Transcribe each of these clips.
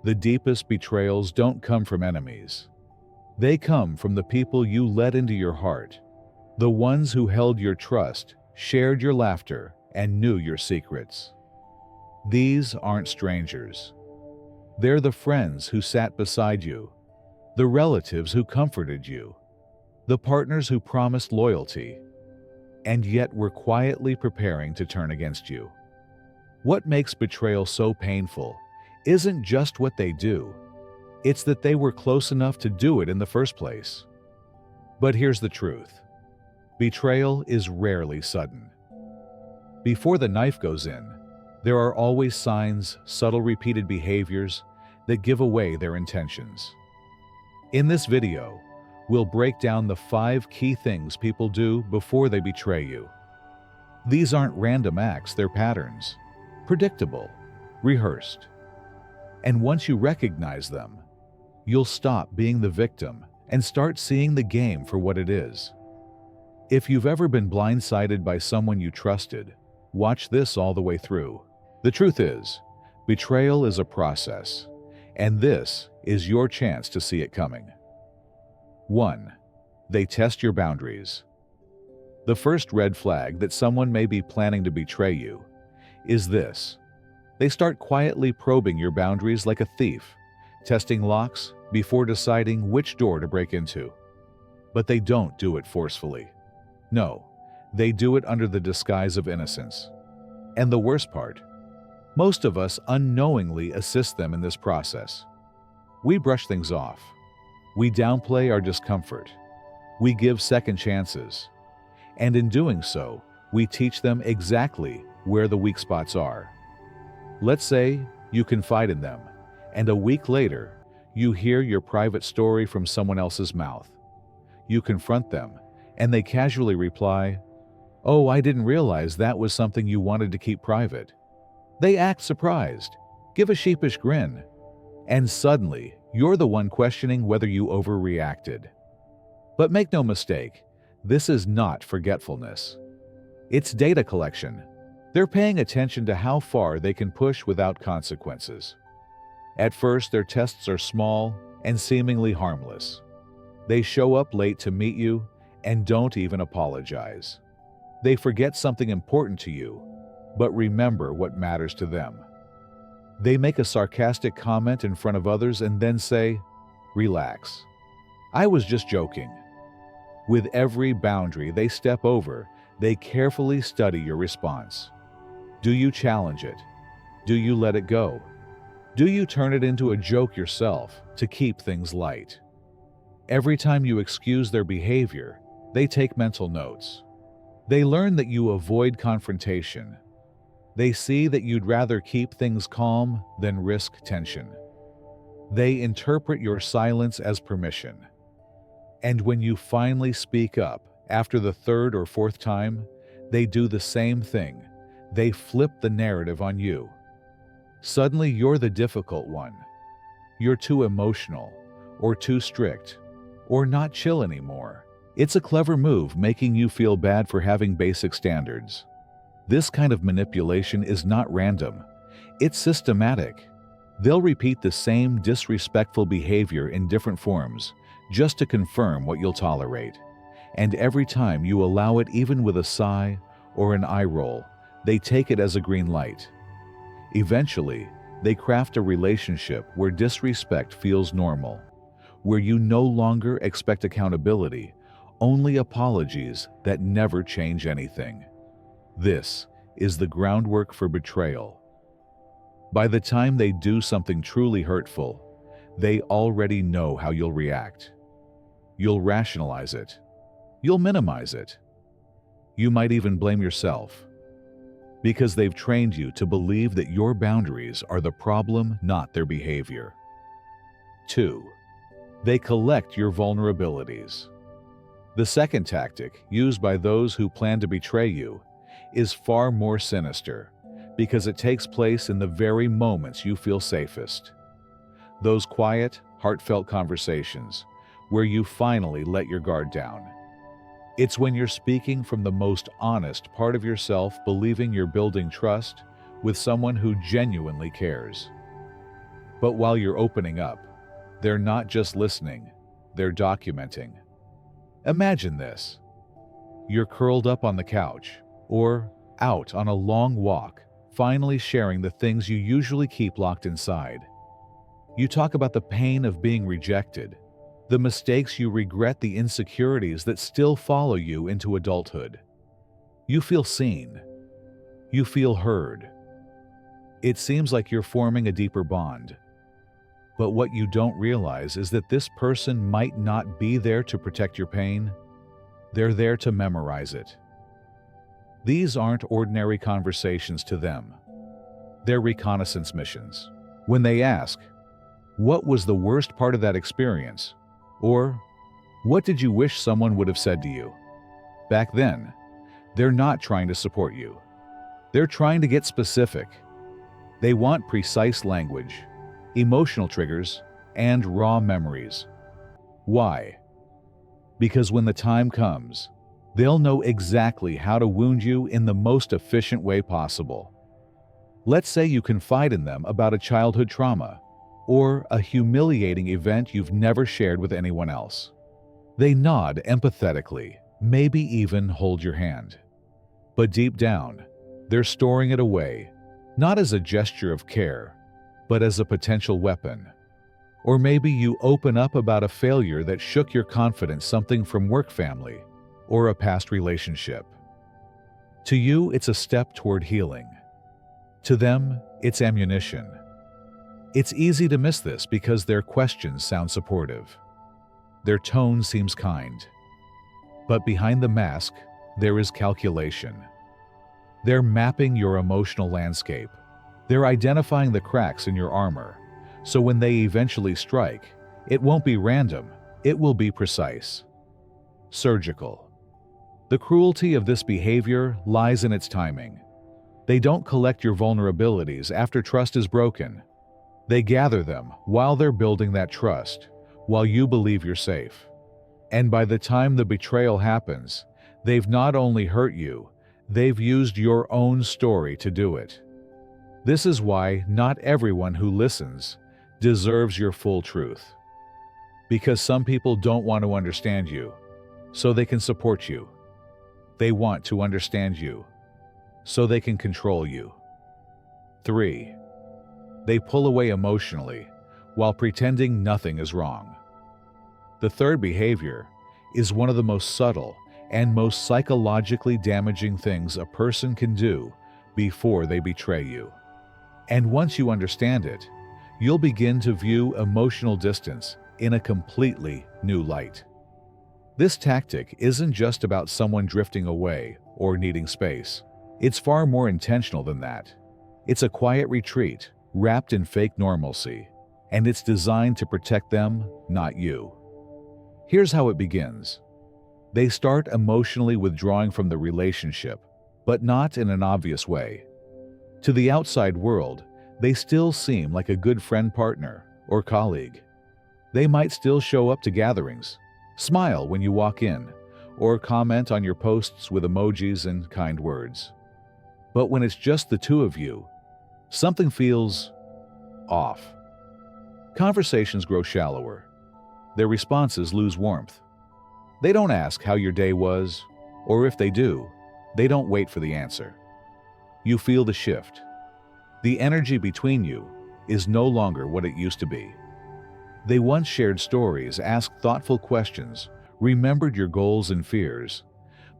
The deepest betrayals don't come from enemies. They come from the people you let into your heart, the ones who held your trust, shared your laughter, and knew your secrets. These aren't strangers. They're the friends who sat beside you, the relatives who comforted you, the partners who promised loyalty, and yet were quietly preparing to turn against you. What makes betrayal so painful isn't just what they do, it's that they were close enough to do it in the first place. But here's the truth. Betrayal is rarely sudden. Before the knife goes in, there are always signs, subtle repeated behaviors that give away their intentions. In this video, we'll break down the 5 key things people do before they betray you. These aren't random acts, they're patterns, predictable, rehearsed. And once you recognize them, you'll stop being the victim and start seeing the game for what it is. If you've ever been blindsided by someone you trusted, watch this all the way through. The truth is, betrayal is a process, and this is your chance to see it coming. 1. They test your boundaries. The first red flag that someone may be planning to betray you is this. They start quietly probing your boundaries like a thief, testing locks before deciding which door to break into. But they don't do it forcefully. No, they do it under the disguise of innocence. And the worst part, most of us unknowingly assist them in this process. We brush things off. We downplay our discomfort. We give second chances. And in doing so, we teach them exactly where the weak spots are. Let's say you confide in them, and a week later, you hear your private story from someone else's mouth. You confront them, and they casually reply, "Oh, I didn't realize that was something you wanted to keep private." They act surprised, give a sheepish grin, and suddenly you're the one questioning whether you overreacted. But make no mistake, this is not forgetfulness. It's data collection. They're paying attention to how far they can push without consequences. At first, their tests are small and seemingly harmless. They show up late to meet you and don't even apologize. They forget something important to you, but remember what matters to them. They make a sarcastic comment in front of others and then say, "Relax. I was just joking." With every boundary they step over, they carefully study your response. Do you challenge it? Do you let it go? Do you turn it into a joke yourself to keep things light? Every time you excuse their behavior, they take mental notes. They learn that you avoid confrontation. They see that you'd rather keep things calm than risk tension. They interpret your silence as permission. And when you finally speak up, after the 3rd or 4th time, they do the same thing. They flip the narrative on you. Suddenly you're the difficult one. You're too emotional, or too strict, or not chill anymore. It's a clever move, making you feel bad for having basic standards. This kind of manipulation is not random. It's systematic. They'll repeat the same disrespectful behavior in different forms, just to confirm what you'll tolerate. And every time you allow it, even with a sigh or an eye roll, they take it as a green light. Eventually, they craft a relationship where disrespect feels normal, where you no longer expect accountability, only apologies that never change anything. This is the groundwork for betrayal. By the time they do something truly hurtful, they already know how you'll react. You'll rationalize it. You'll minimize it. You might even blame yourself, because they've trained you to believe that your boundaries are the problem, not their behavior. 2. They collect your vulnerabilities. The second tactic used by those who plan to betray you is far more sinister, because it takes place in the very moments you feel safest. Those quiet, heartfelt conversations where you finally let your guard down. It's when you're speaking from the most honest part of yourself, believing you're building trust with someone who genuinely cares. But while you're opening up, they're not just listening, they're documenting. Imagine this. You're curled up on the couch, or out on a long walk, finally sharing the things you usually keep locked inside. You talk about the pain of being rejected, the mistakes you regret, the insecurities that still follow you into adulthood. You feel seen. You feel heard. It seems like you're forming a deeper bond. But what you don't realize is that this person might not be there to protect your pain. They're there to memorize it. These aren't ordinary conversations to them. They're reconnaissance missions. When they ask, "What was the worst part of that experience?" or "What did you wish someone would have said to you?" back then, they're not trying to support you. They're trying to get specific. They want precise language, emotional triggers, and raw memories. Why? Because when the time comes, they'll know exactly how to wound you in the most efficient way possible. Let's say you confide in them about a childhood trauma or a humiliating event you've never shared with anyone else. They nod empathetically, maybe even hold your hand. But deep down, they're storing it away, not as a gesture of care, but as a potential weapon. Or maybe you open up about a failure that shook your confidence, something from work, family, or a past relationship. To you, it's a step toward healing. To them, it's ammunition. It's easy to miss this because their questions sound supportive. Their tone seems kind. But behind the mask, there is calculation. They're mapping your emotional landscape. They're identifying the cracks in your armor, so when they eventually strike, it won't be random, it will be precise. Surgical. The cruelty of this behavior lies in its timing. They don't collect your vulnerabilities after trust is broken. They gather them while they're building that trust, while you believe you're safe. And by the time the betrayal happens, they've not only hurt you, they've used your own story to do it. This is why not everyone who listens deserves your full truth. Because some people don't want to understand you, so they can support you. They want to understand you, so they can control you. 3. They pull away emotionally while pretending nothing is wrong. The third behavior is one of the most subtle and most psychologically damaging things a person can do before they betray you. And once you understand it, you'll begin to view emotional distance in a completely new light. This tactic isn't just about someone drifting away or needing space. It's far more intentional than that. It's a quiet retreat wrapped in fake normalcy, and it's designed to protect them, not you. Here's how it begins. They start emotionally withdrawing from the relationship, but not in an obvious way. To the outside world, they still seem like a good friend, partner, or colleague. They might still show up to gatherings, smile when you walk in, or comment on your posts with emojis and kind words. But when it's just the two of you, something feels off. Conversations grow shallower. Their responses lose warmth. They don't ask how your day was, or if they do, they don't wait for the answer. You feel the shift. The energy between you is no longer what it used to be. They once shared stories, asked thoughtful questions, remembered your goals and fears,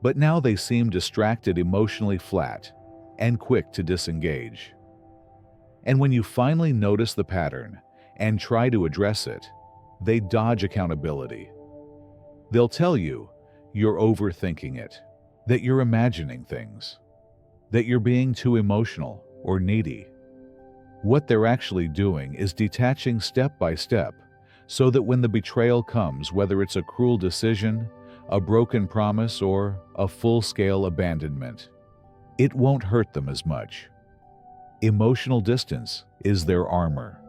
but now they seem distracted, emotionally flat, and quick to disengage. And when you finally notice the pattern and try to address it, they dodge accountability. They'll tell you you're overthinking it, that you're imagining things, that you're being too emotional or needy. What they're actually doing is detaching step by step so that when the betrayal comes, whether it's a cruel decision, a broken promise, or a full-scale abandonment, it won't hurt them as much. Emotional distance is their armor.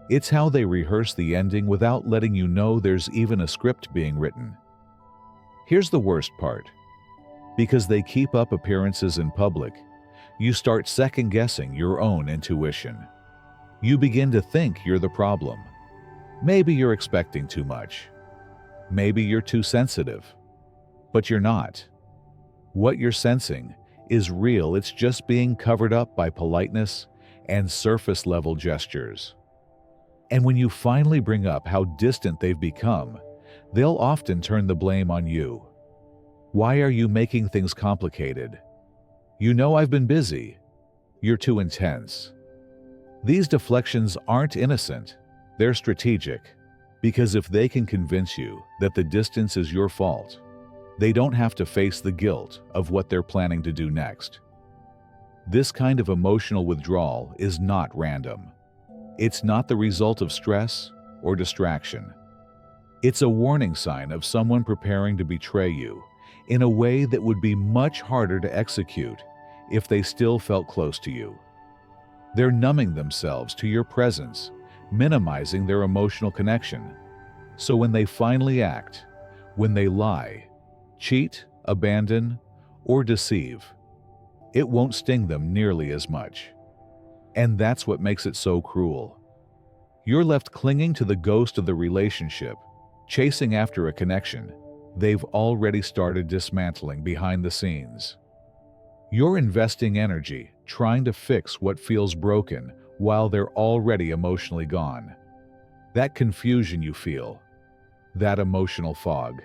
It's how they rehearse the ending without letting you know there's even a script being written. Here's the worst part. Because they keep up appearances in public, you start second-guessing your own intuition. You begin to think you're the problem. Maybe you're expecting too much. Maybe you're too sensitive. But you're not. What you're sensing is real. It's just being covered up by politeness and surface-level gestures. And when you finally bring up how distant they've become, they'll often turn the blame on you. Why are you making things complicated? You know I've been busy. You're too intense. These deflections aren't innocent. They're strategic, because if they can convince you that the distance is your fault, they don't have to face the guilt of what they're planning to do next. This kind of emotional withdrawal is not random. It's not the result of stress or distraction. It's a warning sign of someone preparing to betray you in a way that would be much harder to execute if they still felt close to you. They're numbing themselves to your presence, minimizing their emotional connection. So when they finally act, when they lie, cheat, abandon, or deceive, it won't sting them nearly as much. And that's what makes it so cruel. You're left clinging to the ghost of the relationship, chasing after a connection they've already started dismantling behind the scenes. You're investing energy trying to fix what feels broken while they're already emotionally gone. That confusion you feel, that emotional fog,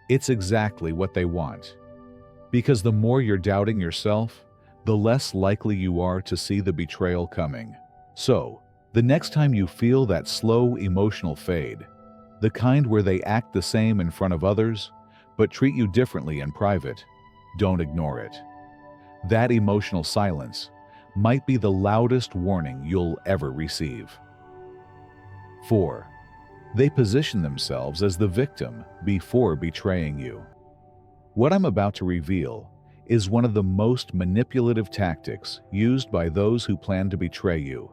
it's exactly what they want. Because the more you're doubting yourself, the less likely you are to see the betrayal coming. So, the next time you feel that slow emotional fade, the kind where they act the same in front of others, but treat you differently in private, don't ignore it. That emotional silence might be the loudest warning you'll ever receive. 4. They position themselves as the victim before betraying you. What I'm about to reveal is one of the most manipulative tactics used by those who plan to betray you,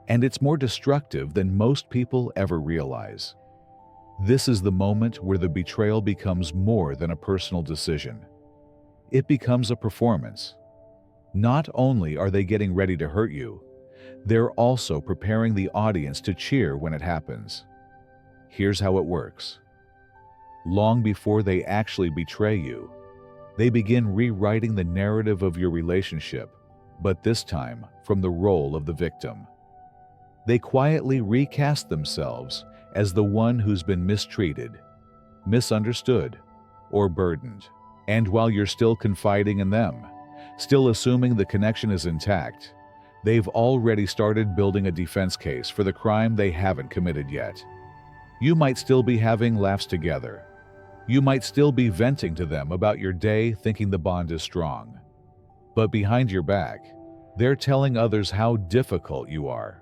and it's more destructive than most people ever realize. This is the moment where the betrayal becomes more than a personal decision. It becomes a performance. Not only are they getting ready to hurt you, they're also preparing the audience to cheer when it happens. Here's how it works. Long before they actually betray you, they begin rewriting the narrative of your relationship, but this time from the role of the victim. They quietly recast themselves as the one who's been mistreated, misunderstood, or burdened. And while you're still confiding in them, still assuming the connection is intact, they've already started building a defense case for the crime they haven't committed yet. You might still be having laughs together. You might still be venting to them about your day, thinking the bond is strong. But behind your back, they're telling others how difficult you are,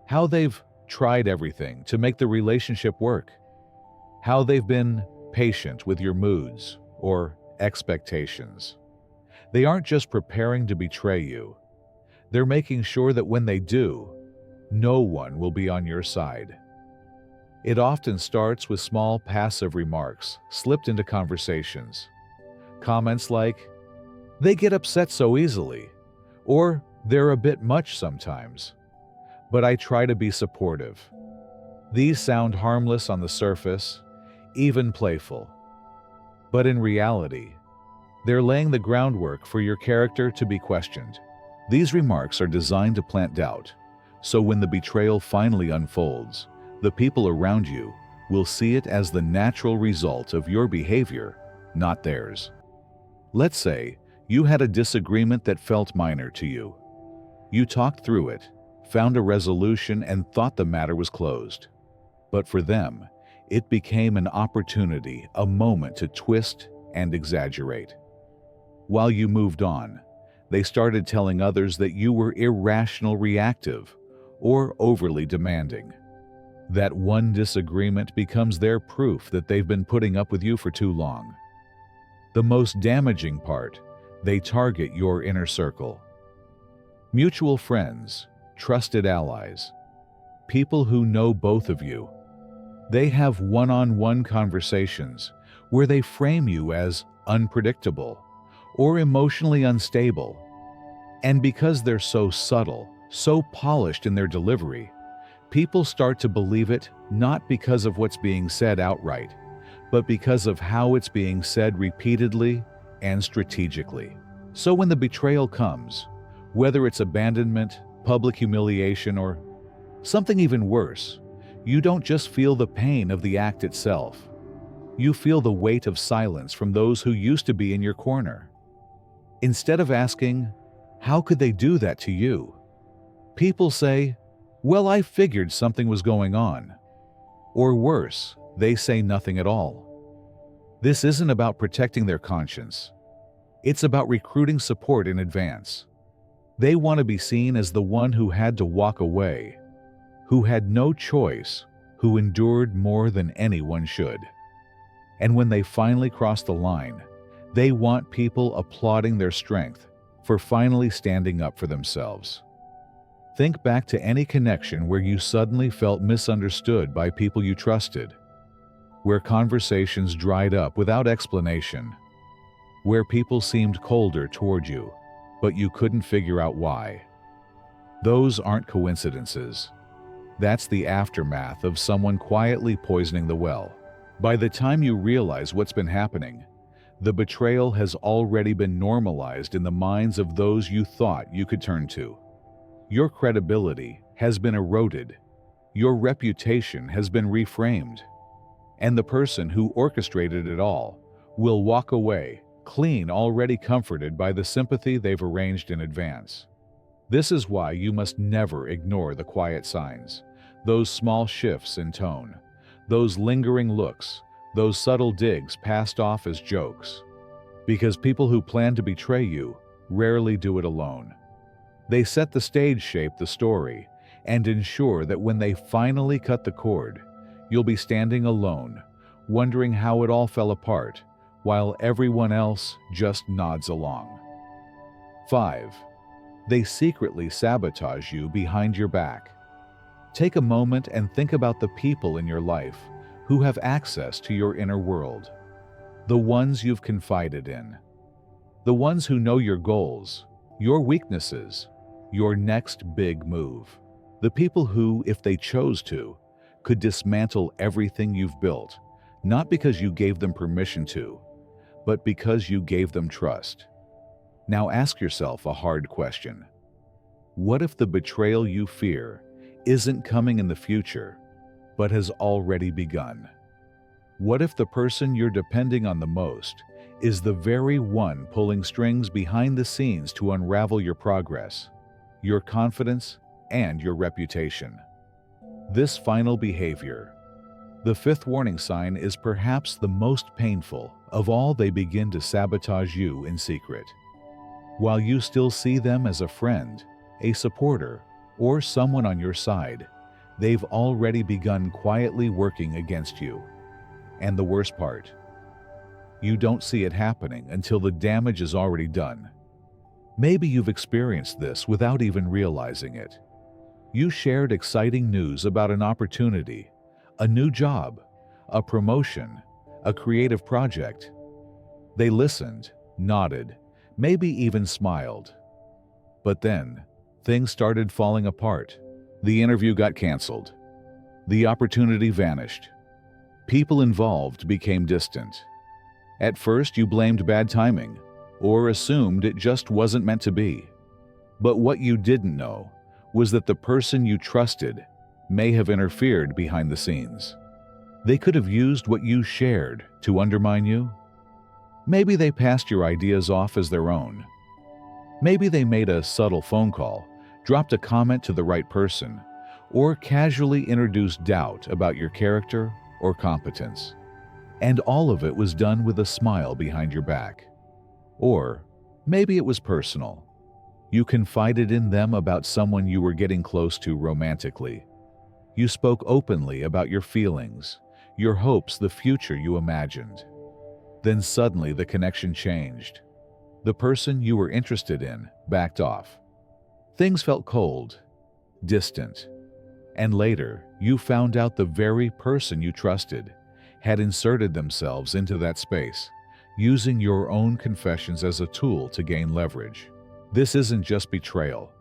how they've tried everything to make the relationship work, how they've been patient with your moods or expectations. They aren't just preparing to betray you. They're making sure that when they do, no one will be on your side. It often starts with small passive remarks slipped into conversations. Comments like, "They get upset so easily," or "They're a bit much sometimes, but I try to be supportive." These sound harmless on the surface, even playful. But in reality, they're laying the groundwork for your character to be questioned. These remarks are designed to plant doubt, so when the betrayal finally unfolds, the people around you will see it as the natural result of your behavior, not theirs. Let's say you had a disagreement that felt minor to you. You talked through it, found a resolution, and thought the matter was closed. But for them, it became an opportunity, a moment to twist and exaggerate. While you moved on, they started telling others that you were irrational, reactive, or overly demanding. That one disagreement becomes their proof that they've been putting up with you for too long. The most damaging part, they target your inner circle. Mutual friends, trusted allies, people who know both of you. They have one-on-one conversations where they frame you as unpredictable or emotionally unstable. And because they're so subtle, so polished in their delivery, people start to believe it not because of what's being said outright, but because of how it's being said repeatedly and strategically. So when the betrayal comes, whether it's abandonment, public humiliation, or something even worse, you don't just feel the pain of the act itself. You feel the weight of silence from those who used to be in your corner. Instead of asking, "How could they do that to you?" people say, "Well, I figured something was going on." Or worse, they say nothing at all. This isn't about protecting their conscience. It's about recruiting support in advance. They want to be seen as the one who had to walk away, who had no choice, who endured more than anyone should. And when they finally cross the line, they want people applauding their strength for finally standing up for themselves. Think back to any connection where you suddenly felt misunderstood by people you trusted, where conversations dried up without explanation, where people seemed colder toward you, but you couldn't figure out why. Those aren't coincidences. That's the aftermath of someone quietly poisoning the well. By the time you realize what's been happening, the betrayal has already been normalized in the minds of those you thought you could turn to. Your credibility has been eroded. Your reputation has been reframed. And the person who orchestrated it all will walk away, clean, already comforted by the sympathy they've arranged in advance. This is why you must never ignore the quiet signs, those small shifts in tone, those lingering looks, those subtle digs passed off as jokes. Because people who plan to betray you rarely do it alone. They set the stage, shape the story, and ensure that when they finally cut the cord, you'll be standing alone, wondering how it all fell apart, while everyone else just nods along. 5. They secretly sabotage you behind your back. Take a moment and think about the people in your life who have access to your inner world. The ones you've confided in. The ones who know your goals, your weaknesses, your next big move. The people who, if they chose to, could dismantle everything you've built, not because you gave them permission to, but because you gave them trust. Now ask yourself a hard question. What if the betrayal you fear isn't coming in the future, but has already begun? What if the person you're depending on the most is the very one pulling strings behind the scenes to unravel your progress, your confidence, and your reputation? This final behavior, the 5th warning sign, is perhaps the most painful of all. They begin to sabotage you in secret. While you still see them as a friend, a supporter, or someone on your side, they've already begun quietly working against you. And the worst part, you don't see it happening until the damage is already done. Maybe you've experienced this without even realizing it. You shared exciting news about an opportunity, a new job, a promotion, a creative project. They listened, nodded, maybe even smiled. But then, things started falling apart. The interview got canceled. The opportunity vanished. People involved became distant. At first, you blamed bad timing, or assumed it just wasn't meant to be. But what you didn't know was that the person you trusted may have interfered behind the scenes. They could have used what you shared to undermine you. Maybe they passed your ideas off as their own. Maybe they made a subtle phone call, dropped a comment to the right person, or casually introduced doubt about your character or competence. And all of it was done with a smile behind your back. Or maybe it was personal. You confided in them about someone you were getting close to romantically. You spoke openly about your feelings, your hopes, the future you imagined. Then suddenly the connection changed. The person you were interested in backed off. Things felt cold, distant. And later, you found out the very person you trusted had inserted themselves into that space, using your own confessions as a tool to gain leverage. This isn't just betrayal.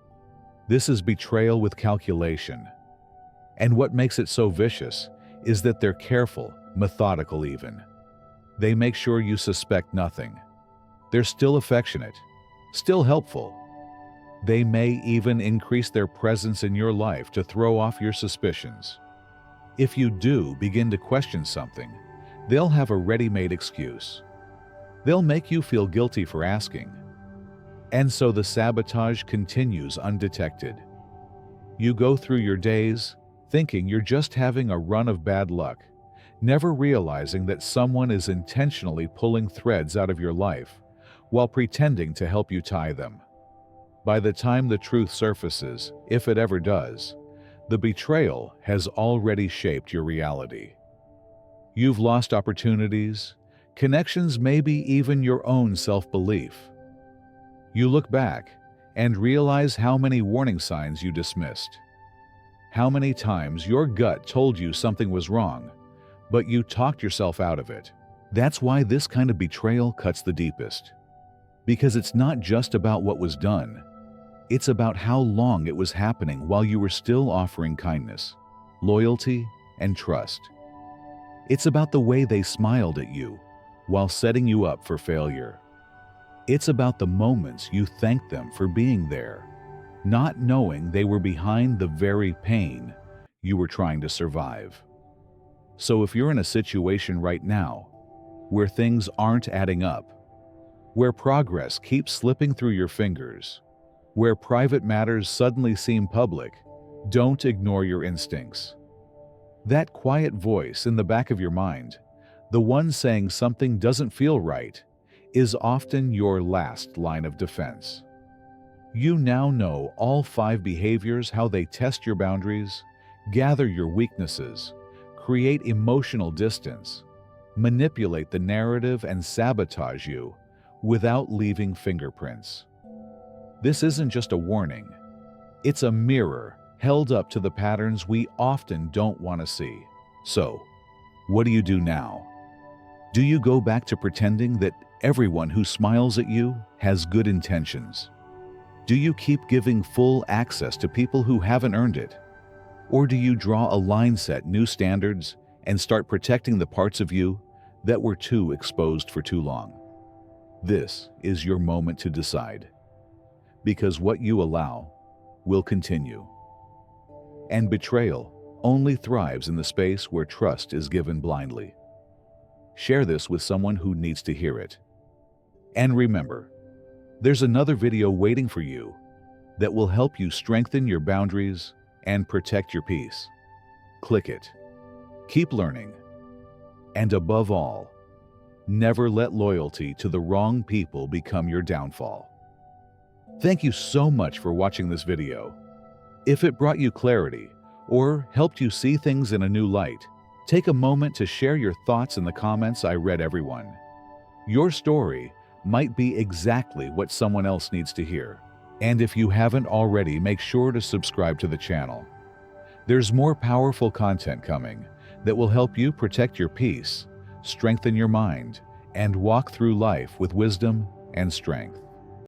This is betrayal with calculation. And what makes it so vicious is that they're careful, methodical even. They make sure you suspect nothing. They're still affectionate, still helpful. They may even increase their presence in your life to throw off your suspicions. If you do begin to question something, they'll have a ready-made excuse. They'll make you feel guilty for asking. And so the sabotage continues undetected. You go through your days thinking you're just having a run of bad luck, never realizing that someone is intentionally pulling threads out of your life while pretending to help you tie them. By the time the truth surfaces, if it ever does, the betrayal has already shaped your reality. You've lost opportunities, connections, maybe even your own self-belief. You look back and realize how many warning signs you dismissed. How many times your gut told you something was wrong, but you talked yourself out of it. That's why this kind of betrayal cuts the deepest. Because it's not just about what was done. It's about how long it was happening while you were still offering kindness, loyalty, and trust. It's about the way they smiled at you while setting you up for failure. It's about the moments you thanked them for being there, not knowing they were behind the very pain you were trying to survive. So if you're in a situation right now where things aren't adding up, where progress keeps slipping through your fingers, where private matters suddenly seem public, don't ignore your instincts. That quiet voice in the back of your mind, the one saying something doesn't feel right, is often your last line of defense. You now know all 5 behaviors, how they test your boundaries, gather your weaknesses, create emotional distance, manipulate the narrative, and sabotage you without leaving fingerprints. This isn't just a warning. It's a mirror held up to the patterns we often don't want to see. So, what do you do now? Do you go back to pretending that everyone who smiles at you has good intentions? Do you keep giving full access to people who haven't earned it? Or do you draw a line, set new standards, and start protecting the parts of you that were too exposed for too long? This is your moment to decide. Because what you allow will continue. And betrayal only thrives in the space where trust is given blindly. Share this with someone who needs to hear it. And remember, there's another video waiting for you that will help you strengthen your boundaries and protect your peace. Click it. Keep learning. And above all, never let loyalty to the wrong people become your downfall. Thank you so much for watching this video. If it brought you clarity or helped you see things in a new light, take a moment to share your thoughts in the comments. I read everyone. Your story might be exactly what someone else needs to hear. And if you haven't already, make sure to subscribe to the channel. There's more powerful content coming that will help you protect your peace, strengthen your mind, and walk through life with wisdom and strength.